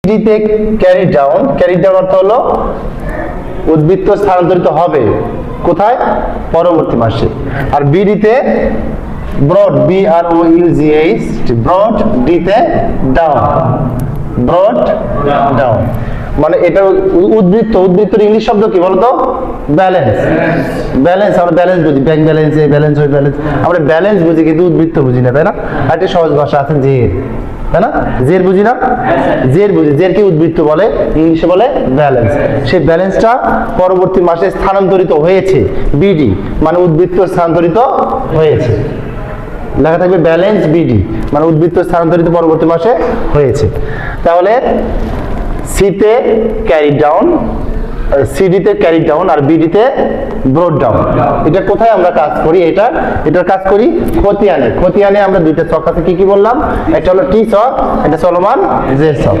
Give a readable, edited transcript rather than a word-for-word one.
ডিতে carry down অর্থ হলো উদ্বৃত্ত স্থানান্তরিত হবে কোথায়? পরবর্তী মাসে। আর বিডিতে ব্রড BROUGH ব্রড ডিতে ডাউন মানে এটা উদ্বৃত্তর ইংলিশ শব্দ কি বলতো? ব্যালেন্স আমরা ব্যালেন্স বুঝি, ব্যাংক ব্যালেন্স, ব্যালেন্স ওই ব্যালেন্স, আমরা ব্যালেন্স বুঝি কিন্তু উদ্বৃত্ত বুঝি না, তাই না? একটা সহজ ভাষা আছে জের, তাই না? জের বুঝি না? জের বুঝি, জেরকে উদ্বৃত্ত বলে, ইংলিশে বলে ব্যালেন্স। সেই ব্যালেন্সটা পরবর্তী মাসে স্থানান্তরিত হয়েছে, বিডি মানে উদ্বৃত্ত স্থানান্তরিত হয়েছে, লেখা থাকবে ব্যালেন্স বিডি মানে উদ্বৃত্ত স্থানান্তরিত পরবর্তী মাসে হয়েছে। তাহলে সিতে ক্যারি ডাউন, সিডিতে ক্যারি ডাউন আর বিডিতে ব্রড ডাউন। এটা কোথায় আমরা কাজ করি? এটার কাজ করি খতিয়ানে আমরা দুইটা ছক আছে, কি কি বললাম? একটা হলো টি ছক, একটা চলমান জে ছক।